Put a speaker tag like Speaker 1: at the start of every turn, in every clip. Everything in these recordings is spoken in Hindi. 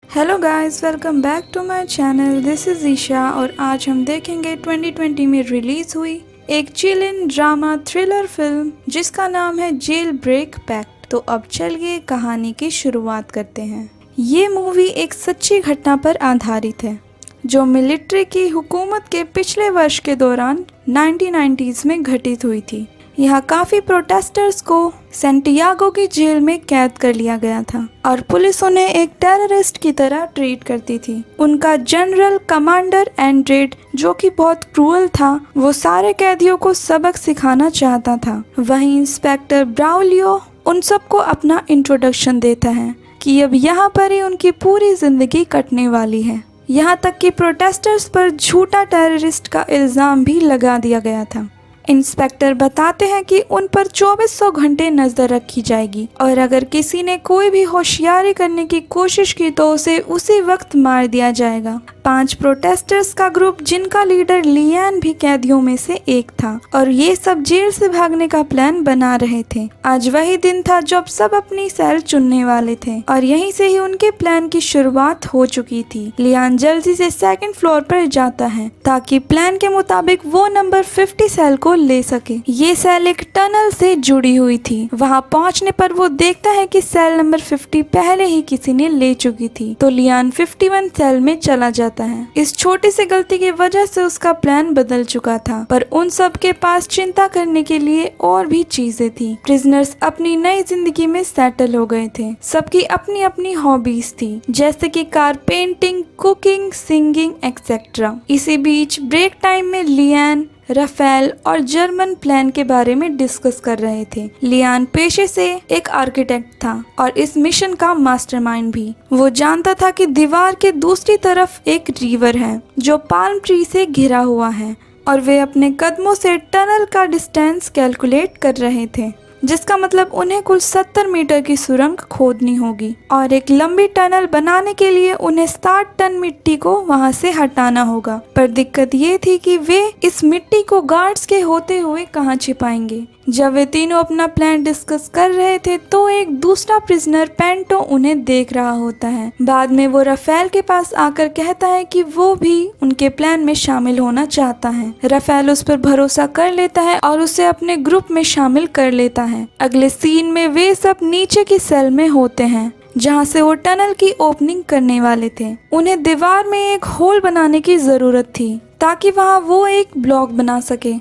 Speaker 1: Hello guys, welcome back to my channel. This is Isha और आज हम देखेंगे 2020 में रिलीज़ हुई एक चिल ड्रामा थ्रिलर फिल्म जिसका नाम है जेल ब्रेक पैक्ट। तो अब चलिए कहानी की शुरुआत करते हैं। ये मूवी एक सच्ची घटना पर आधारित है जो मिलिट्री की हुकूमत के पिछले वर्ष के दौरान 1990s में घटित हुई थी। यहाँ काफ़ी प्रोटेस्टर्स को सेंटियागो की जेल में कैद कर लिया गया था और पुलिस उन्हें एक टेररिस्ट की तरह ट्रीट करती थी। उनका जनरल कमांडर एंड्रेड, जो कि बहुत क्रूअल था, वो सारे कैदियों को सबक सिखाना चाहता था। वहीं इंस्पेक्टर ब्राउलियो उन सबको अपना इंट्रोडक्शन देता है कि अब यहाँ पर ही उनकी पूरी जिंदगी कटने वाली है। यहाँ तक कि प्रोटेस्टर्स पर झूठा टेररिस्ट का इल्ज़ाम भी लगा दिया गया था। इंस्पेक्टर बताते हैं कि उन पर 2400 घंटे नजर रखी जाएगी और अगर किसी ने कोई भी होशियारी करने की कोशिश की तो उसे उसी वक्त मार दिया जाएगा। 5 प्रोटेस्टर्स का ग्रुप, जिनका लीडर लियान भी कैदियों में से एक था, और ये सब जेल से भागने का प्लान बना रहे थे। आज वही दिन था जब सब अपनी सेल चुनने वाले थे और यहीं से ही उनके प्लान की शुरुआत हो चुकी थी। लियान जल्दी से 2nd फ्लोर पर जाता है ताकि प्लान के मुताबिक वो नंबर 50 सेल को ले सके। ये सेल एक टनल से जुड़ी हुई थी। वहाँ पहुँचने पर वो देखता है कि सेल नंबर 50 पहले ही किसी ने ले चुकी थी, तो लियान 51 सेल में चला जाता है। इस छोटी सी गलती की वजह से उसका प्लान बदल चुका था, पर उन सब के पास चिंता करने के लिए और भी चीजें थी। प्रिजनर्स अपनी नई जिंदगी में सेटल हो गए थे। सबकी अपनी अपनी हॉबीज थी, जैसे कि car painting, cooking, singing etcetera. इसी बीच ब्रेक टाइम में लियान, राफेल और जर्मन प्लान के बारे में डिस्कस कर रहे थे। लियान पेशे से एक आर्किटेक्ट था और इस मिशन का मास्टरमाइंड भी। वो जानता था कि दीवार के दूसरी तरफ एक रिवर है जो पाल्म ट्री से घिरा हुआ है और वे अपने कदमों से टनल का डिस्टेंस कैलकुलेट कर रहे थे, जिसका मतलब उन्हें कुल 70 मीटर की सुरंग खोदनी होगी और एक लंबी टनल बनाने के लिए उन्हें 60 टन मिट्टी को वहां से हटाना होगा। पर दिक्कत ये थी कि वे इस मिट्टी को गार्ड्स के होते हुए कहाँ छिपाएंगे। जब वे तीनों अपना प्लान डिस्कस कर रहे थे तो एक दूसरा प्रिजनर पेंटो उन्हें देख रहा होता है। बाद में वो राफेल के पास आकर कहता है कि वो भी उनके प्लान में शामिल होना चाहता है। राफेल उस पर भरोसा कर लेता है और उसे अपने ग्रुप में शामिल कर लेता है। अगले सीन में वे सब नीचे की सेल में होते हैं जहाँ से वो टनल की ओपनिंग करने वाले थे। उन्हें दीवार में एक होल बनाने की जरूरत थी ताकि वहाँ वो एक ब्लॉक बना सके,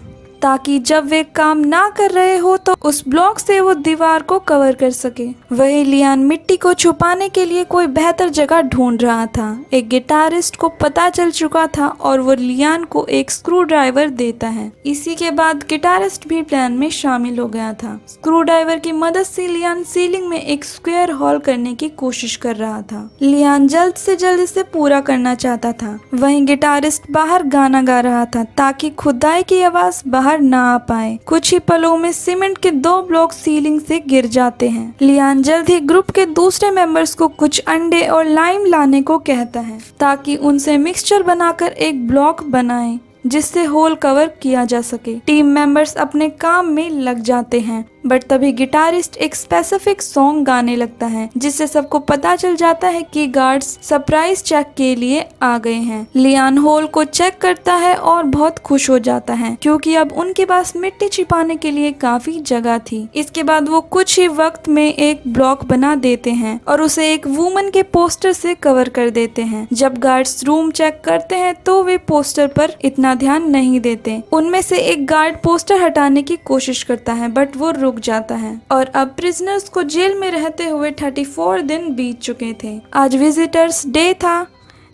Speaker 1: ताकि जब वे काम ना कर रहे हो तो उस ब्लॉक से वो दीवार को कवर कर सके। वही लियान मिट्टी को छुपाने के लिए कोई बेहतर जगह ढूंढ रहा था। एक गिटारिस्ट को पता चल चुका था और वो लियान को एक स्क्रू ड्राइवर देता है। इसी के बाद गिटारिस्ट भी प्लान में शामिल हो गया था। स्क्रू ड्राइवर की मदद से लियान सीलिंग में एक स्क्वायर होल करने की कोशिश कर रहा था। लियान जल्द से जल्द इसे पूरा करना चाहता था। वहीं गिटारिस्ट बाहर गाना गा रहा था ताकि खुदाई की आवाज बाहर ना आ पाए। कुछ ही पलों में सीमेंट के 2 ब्लॉक सीलिंग से गिर जाते हैं। लियान जल्द ही ग्रुप के दूसरे मेंबर्स को कुछ अंडे और लाइम लाने को कहता है ताकि उनसे मिक्सचर बनाकर एक ब्लॉक बनाएं जिससे होल कवर किया जा सके। टीम मेंबर्स अपने काम में लग जाते हैं, बट तभी गिटारिस्ट एक स्पेसिफिक सॉन्ग गाने लगता है जिससे सबको पता चल जाता है कि गार्ड्स सरप्राइज चेक के लिए आ गए हैं। लियान होल को चेक करता है और बहुत खुश हो जाता है क्योंकि अब उनके पास मिट्टी छिपाने के लिए काफी जगह थी। इसके बाद वो कुछ ही वक्त में एक ब्लॉक बना देते हैं और उसे एक वुमन के पोस्टर से कवर कर देते हैं। जब गार्ड्स रूम चेक करते हैं तो वे पोस्टर पर इतना ध्यान नहीं देते। उनमें से एक गार्ड पोस्टर हटाने की कोशिश करता है बट वो रुक जाता है और अब प्रिजनर्स को जेल में रहते हुए 34 दिन बीत चुके थे। आज विजिटर्स डे था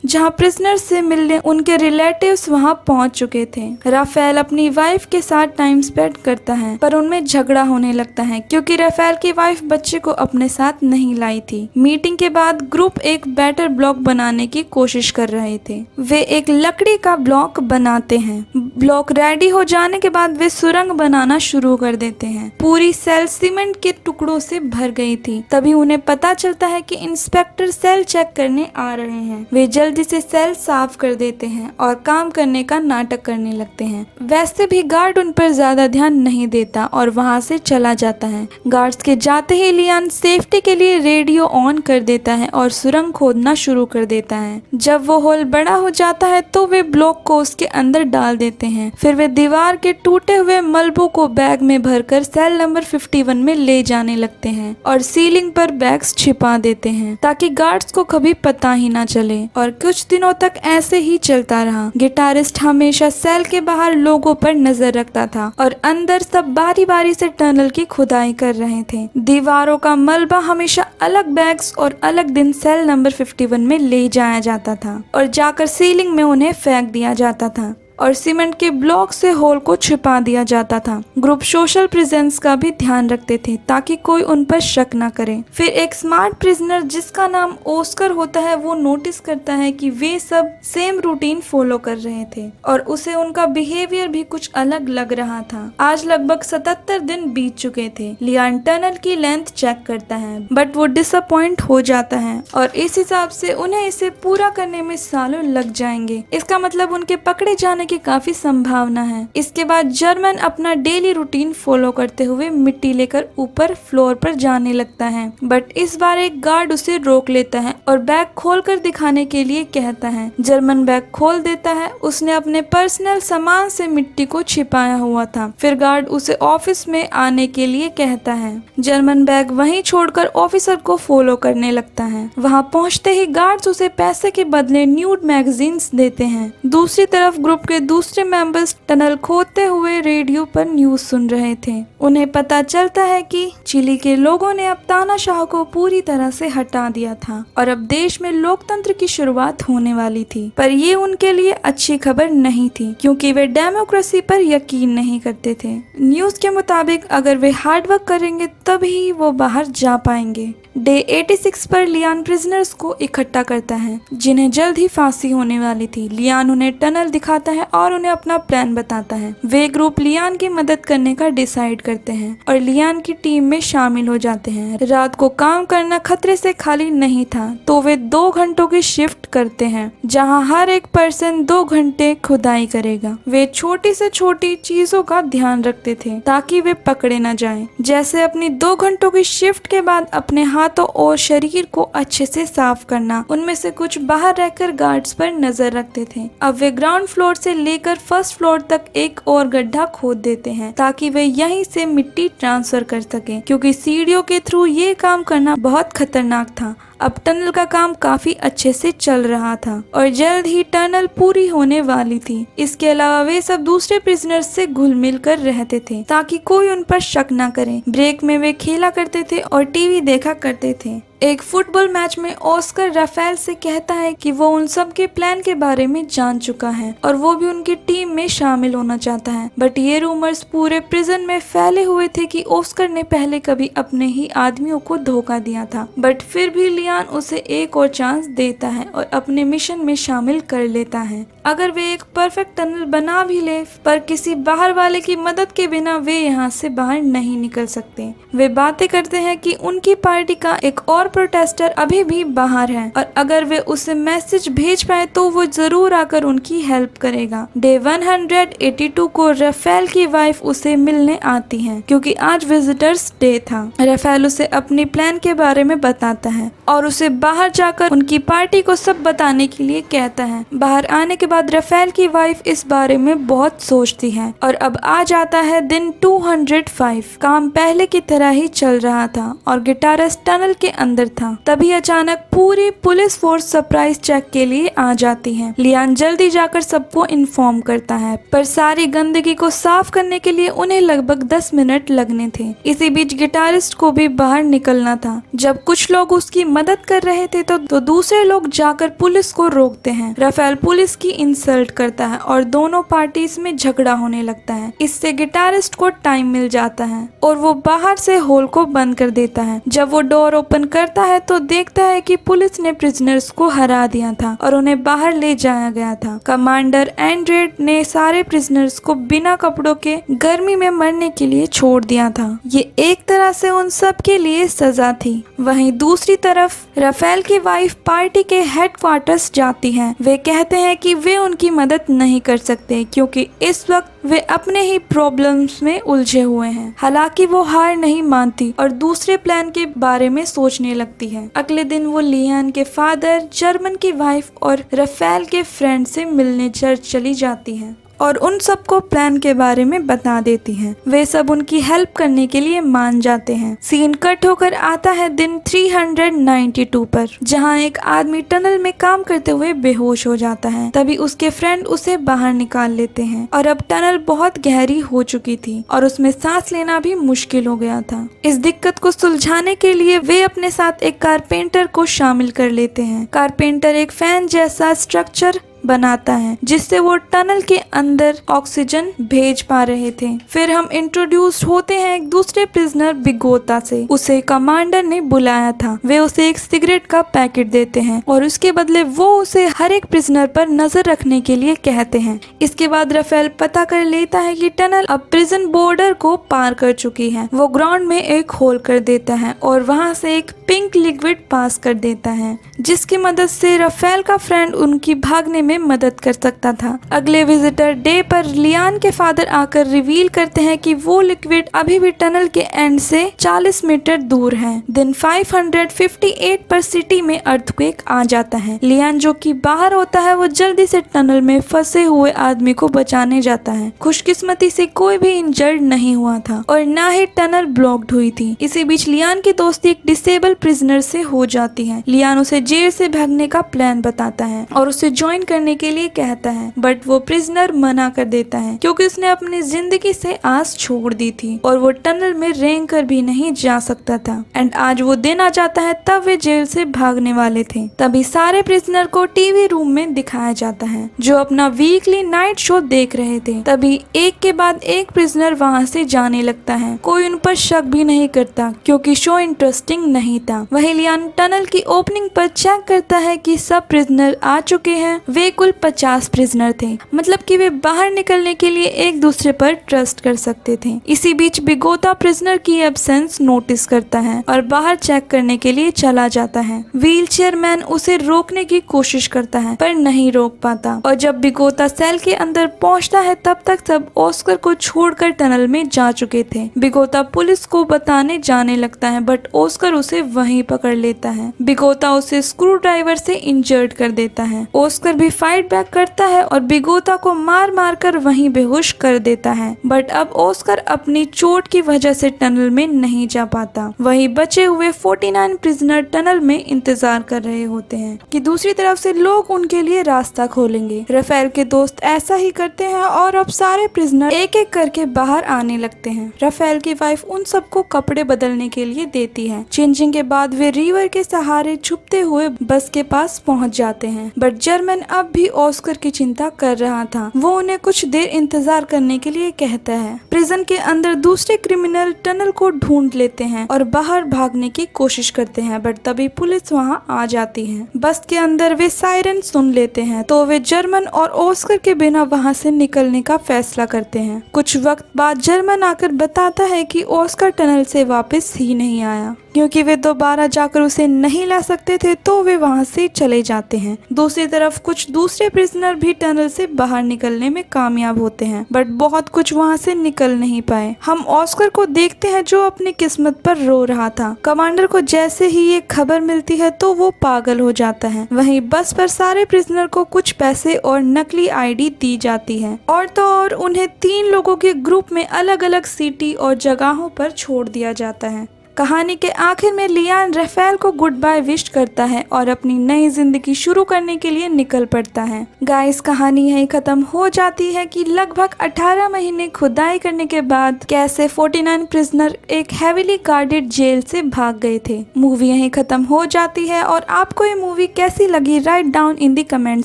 Speaker 1: जहां प्रिजनर से मिलने उनके रिलेटिव्स वहां पहुंच चुके थे। राफेल अपनी वाइफ के साथ टाइम स्पेंड करता है पर उनमें झगड़ा होने लगता है क्योंकि राफेल की वाइफ बच्चे को अपने साथ नहीं लाई थी। मीटिंग के बाद ग्रुप एक बेटर ब्लॉक बनाने की कोशिश कर रहे थे। वे एक लकड़ी का ब्लॉक बनाते हैं। ब्लॉक रेडी हो जाने के बाद वे सुरंग बनाना शुरू कर देते हैं। पूरी सेल सीमेंट के टुकड़ों से भर गई थी। तभी उन्हें पता चलता है कि इंस्पेक्टर सेल चेक करने आ रहे हैं। वे जल्दी जल्दी से सेल साफ कर देते हैं और काम करने का नाटक करने लगते हैं। वैसे भी गार्ड उन पर ज्यादा ध्यान नहीं देता और वहां से चला जाता है। गार्ड्स के जाते ही लियान सेफ्टी के लिए रेडियो ऑन कर देता है और सुरंग खोदना शुरू कर देता है। जब वो होल बड़ा हो जाता है तो वे ब्लॉक को उसके अंदर डाल देते हैं। फिर वे दीवार के टूटे हुए मलबों को बैग में भरकर सेल नंबर 51 में ले जाने लगते हैं और सीलिंग पर बैग्स छिपा देते हैं ताकि गार्ड्स को कभी पता ही ना चले। और कुछ दिनों तक ऐसे ही चलता रहा। गिटारिस्ट हमेशा सेल के बाहर लोगों पर नजर रखता था और अंदर सब बारी बारी से टनल की खुदाई कर रहे थे। दीवारों का मलबा हमेशा अलग बैग्स और अलग दिन सेल नंबर 51 में ले जाया जाता था और जाकर सीलिंग में उन्हें फेंक दिया जाता था और सीमेंट के ब्लॉक से होल को छिपा दिया जाता था। ग्रुप सोशल प्रेजेंस का भी ध्यान रखते थे ताकि कोई उन पर शक न करे। फिर एक स्मार्ट प्रिजनर जिसका नाम ऑस्कर होता है वो नोटिस करता है कि वे सब सेम रूटीन फॉलो कर रहे थे और उसे उनका बिहेवियर भी कुछ अलग लग रहा था। आज लगभग 77 दिन बीत चुके थे। लियान टनल की लेंथ चेक करता है बट वो डिसअपॉइंट हो जाता है और इस हिसाब से उन्हें इसे पूरा करने में सालों लग जाएंगे। इसका मतलब उनके पकड़े जाने की काफी संभावना है। इसके बाद जर्मन अपना डेली रूटीन फॉलो करते हुए मिट्टी लेकर ऊपर फ्लोर पर जाने लगता है बट इस बार एक गार्ड उसे रोक लेता है और बैग खोलकर दिखाने के लिए कहता है। जर्मन बैग खोल देता है। उसने अपने पर्सनल सामान से मिट्टी को छिपाया हुआ था। फिर गार्ड उसे ऑफिस में आने के लिए कहता है। जर्मन बैग वहीं छोड़कर ऑफिसर को फॉलो करने लगता है। वहां पहुंचते ही गार्ड्स उसे पैसे के बदले न्यूड मैगजीन्स देते हैं। दूसरी तरफ ग्रुप के दूसरे मेंबर्स टनल खोदते हुए रेडियो पर न्यूज सुन रहे थे। उन्हें पता चलता है कि चिली के लोगों ने अब तानाशाह को पूरी तरह से हटा दिया था और अब देश में लोकतंत्र की शुरुआत होने वाली थी। पर ये उनके लिए अच्छी खबर नहीं थी क्योंकि वे डेमोक्रेसी पर यकीन नहीं करते थे। न्यूज के मुताबिक अगर वे हार्ड वर्क करेंगे तभी वो बाहर जा पाएंगे। डे 86 पर लियान प्रिजनर्स को इकट्ठा करता है जिन्हें जल्द ही फांसी होने वाली थी। लियान उन्हें टनल दिखाता है और उन्हें अपना प्लान बताता है। वे ग्रुप लियान की मदद करने का डिसाइड करते हैं और लियान की टीम में शामिल हो जाते हैं। रात को काम करना खतरे से खाली नहीं था तो वे 2 घंटों की शिफ्ट करते हैं जहां हर एक पर्सन 2 घंटे खुदाई करेगा। वे छोटी से छोटी चीजों का ध्यान रखते थे ताकि वे पकड़े न जाएं। जैसे अपनी 2 घंटों की शिफ्ट के बाद अपने हाथों और शरीर को अच्छे से साफ करना। उनमें से कुछ बाहर रहकर गार्ड्स पर नजर रखते थे। अब वे ग्राउंड फ्लोर से लेकर फर्स्ट फ्लोर तक एक और गड्ढा खोद देते हैं ताकि वे यहीं से मिट्टी ट्रांसफर कर सकें क्योंकि सीढ़ियों के थ्रू ये काम करना बहुत खतरनाक था। अब टनल का काम काफी अच्छे से चल रहा था और जल्द ही टनल पूरी होने वाली थी। इसके अलावा वे सब दूसरे प्रिजनर्स से घुल मिल कर रहते थे ताकि कोई उन पर शक न करे। ब्रेक में वे खेला करते थे और टीवी देखा करते थे। एक फुटबॉल मैच में ऑस्कर राफेल से कहता है कि वो उन सब के प्लान के बारे में जान चुका है और वो भी उनकी टीम में शामिल होना चाहता है। बट ये रूमर्स पूरे प्रिजन में फैले हुए थे कि ऑस्कर ने पहले कभी अपने ही आदमियों को धोखा दिया था। बट फिर भी लियान उसे एक और चांस देता है और अपने मिशन में शामिल कर लेता है। अगर वे एक परफेक्ट टनल बना भी ले पर किसी बाहर वाले की मदद के बिना वे यहाँ से बाहर नहीं निकल सकते। वे बातें करते हैं कि उनकी पार्टी का एक और प्रोटेस्टर अभी भी बाहर है और अगर वे उसे मैसेज भेज पाए तो वो जरूर आकर उनकी हेल्प करेगा। डे 182 को राफेल की वाइफ उसे मिलने आती है क्योंकि आज विजिटर्स डे था। राफेल उसे अपनी प्लान के बारे में बताता है और उसे बाहर जाकर उनकी पार्टी को सब बताने के लिए कहता है। बाहर आने के बाद राफेल की वाइफ इस बारे में बहुत सोचती है और अब आ जाता है दिन 205। काम पहले की तरह ही चल रहा था और गिटारिस्ट टनल के अंदर था। तभी अचानक पूरी पुलिस फोर्स सरप्राइज चेक के लिए आ जाती है। लियान जल्दी जाकर सबको इन्फॉर्म करता है पर सारी गंदगी को साफ करने के लिए उन्हें लगभग 10 मिनट लगने थे। इसी बीच गिटारिस्ट को भी बाहर निकलना था। जब कुछ लोग उसकी मदद कर रहे थे तो दूसरे लोग जाकर पुलिस को रोकते हैं। राफेल पुलिस की इंसल्ट करता है और दोनों पार्टीज में झगड़ा होने लगता है। इससे गिटारिस्ट को टाइम मिल जाता है और वो बाहर से होल को बंद कर देता है। जब वो डोर ओपन करता है तो देखता है कि पुलिस ने प्रिजनर्स को हरा दिया था और उन्हें बाहर ले जाया गया था। कमांडर एंड्रेड ने सारे प्रिजनर्स को बिना कपड़ों के गर्मी में मरने के लिए छोड़ दिया था। ये एक तरह से उन सब के लिए सजा थी। वहीं दूसरी तरफ तरफ राफेल की वाइफ पार्टी के हेडक्वार्टर्स जाती हैं। वे कहते हैं कि वे उनकी मदद नहीं कर सकते क्योंकि इस वक्त वे अपने ही प्रॉब्लम्स में उलझे हुए हैं। हालांकि वो हार नहीं मानती और दूसरे प्लान के बारे में सोचने लगती है। अगले दिन वो लियान के फादर, जर्मन की वाइफ और राफेल के फ्रेंड से मिलने चर्च चली जाती हैं और उन सबको प्लान के बारे में बता देती हैं। वे सब उनकी हेल्प करने के लिए मान जाते हैं। सीन कट होकर आता है दिन 392 पर, जहां एक आदमी टनल में काम करते हुए बेहोश हो जाता है। तभी उसके फ्रेंड उसे बाहर निकाल लेते हैं और अब टनल बहुत गहरी हो चुकी थी और उसमें सांस लेना भी मुश्किल हो गया था। इस दिक्कत को सुलझाने के लिए वे अपने साथ एक कारपेंटर को शामिल कर लेते हैं। कारपेंटर एक फैन जैसा स्ट्रक्चर बनाता है जिससे वो टनल के अंदर ऑक्सीजन भेज पा रहे थे। फिर हम इंट्रोड्यूस होते हैं एक दूसरे प्रिजनर बिगोता से। उसे कमांडर ने बुलाया था। वे उसे एक सिगरेट का पैकेट देते हैं और उसके बदले वो उसे हर एक प्रिजनर पर नजर रखने के लिए कहते हैं। इसके बाद राफेल पता कर लेता है कि टनल अब प्रिजन बॉर्डर को पार कर चुकी है। वो ग्राउंड में एक होल कर देता है और वहाँ से एक पिंक लिक्विड पास कर देता है जिसकी मदद से राफेल का फ्रेंड उनकी भागने में मदद कर सकता था। अगले विजिटर डे पर लियान के फादर आकर रिवील करते हैं कि वो लिक्विड अभी भी टनल के एंड से 40 मीटर दूर है। दिन 558 पर सिटी में अर्थक्वेक आ जाता है। लियान जो कि बाहर होता है वो जल्दी से टनल में फंसे हुए आदमी को बचाने जाता है। खुशकिस्मती से कोई भी इंजर्ड नहीं हुआ था और न ही टनल ब्लॉक्ड हुई थी। इसी बीच लियान की दोस्ती एक डिसेबल प्रिजनर से हो जाती है। लियान उसे जेल से भागने का प्लान बताता है और उसे ज्वाइन करने के लिए कहता है, बट वो प्रिजनर मना कर देता है क्योंकि उसने अपनी जिंदगी से आस छोड़ दी थी और वो टनल में रेंग कर भी नहीं जा सकता था। एंड आज वो दिन आ जाता है तब वे जेल से भागने वाले थे। तभी सारे प्रिजनर को टीवी रूम में दिखाया जाता है जो अपना वीकली नाइट शो देख रहे थे। तभी एक के बाद एक प्रिजनर वहाँ से जाने लगता है। कोई उन पर शक भी नहीं करता क्योंकि शो इंटरेस्टिंग नहीं था। वही लियान टनल की ओपनिंग पर चेक करता है कि सब प्रिजनर आ चुके हैं। वे कुल 50 प्रिजनर थे, मतलब कि वे बाहर निकलने के लिए एक दूसरे पर ट्रस्ट कर सकते थे। इसी बीच बिगोता प्रिजनर की एब्सेंस नोटिस करता है और बाहर चेक करने के लिए चला जाता है। व्हीलचेयर मैन उसे रोकने की कोशिश करता है पर नहीं रोक पाता और जब बिगोता सेल के अंदर पहुंचता है तब तक सब ऑस्कर को छोड़कर टनल में जा चुके थे। बिगोता पुलिस को बताने जाने लगता है बट ऑस्कर उसे वहीं पकड़ लेता है। बिगोता उसे स्क्रू ड्राइवर से इंजर्ड कर देता है। ऑस्कर भी फाइट बैक करता है और बिगोता को मार मार कर वहीं बेहोश कर देता है। बट अब ऑस्कर अपनी चोट की वजह से टनल में नहीं जा पाता। वहीं बचे हुए 49 प्रिजनर टनल में इंतजार कर रहे होते हैं कि दूसरी तरफ से लोग उनके लिए रास्ता खोलेंगे। राफेल के दोस्त ऐसा ही करते हैं और अब सारे प्रिजनर एक एक करके बाहर आने लगते हैं। राफेल की वाइफ उन सबको कपड़े बदलने के लिए देती है। चेंजिंग के बाद वे रिवर के सहारे छुपते हुए बस के पास पहुंच जाते हैं। बट जर्मन अब भी ऑस्कर की चिंता कर रहा था। वो उन्हें कुछ देर इंतजार करने के लिए कहता है। प्रिजन के अंदर दूसरे क्रिमिनल टनल को ढूंढ लेते हैं और बाहर भागने की कोशिश करते हैं बट तभी पुलिस वहां आ जाती है। बस के अंदर वे सायरन सुन लेते हैं तो वे जर्मन और ऑस्कर के बिना वहां से निकलने का फैसला करते हैं। कुछ वक्त बाद जर्मन आकर बताता है कि ऑस्कर टनल से वापस ही नहीं आया क्योंकि वे दोबारा जाकर उसे नहीं ला सकते थे तो वे वहां से चले जाते हैं। दूसरी तरफ कुछ दूसरे प्रिजनर भी टनल से बाहर निकलने में कामयाब होते हैं बट बहुत कुछ वहां से निकल नहीं पाए। हम ऑस्कर को देखते हैं जो अपनी किस्मत पर रो रहा था। कमांडर को जैसे ही ये खबर मिलती है तो वो पागल हो जाता है। वहीं बस पर सारे प्रिजनर को कुछ पैसे और नकली आईडी दी जाती है और तो और उन्हें 3 लोगों के ग्रुप में अलग अलग सिटी और जगहों पर छोड़ दिया जाता है। कहानी के आखिर में लियान राफेल को गुड बाय विश करता है और अपनी नई जिंदगी शुरू करने के लिए निकल पड़ता है। गाइस, कहानी यहीं खत्म हो जाती है कि लगभग 18 महीने खुदाई करने के बाद कैसे 49 प्रिजनर एक हेवीली गार्डेड जेल से भाग गए थे। मूवी यहीं खत्म हो जाती है और आपको ये मूवी कैसी लगी write down in the comment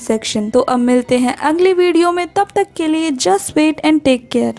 Speaker 1: section. तो अब मिलते हैं अगली वीडियो में, तब तक के लिए just wait and take care.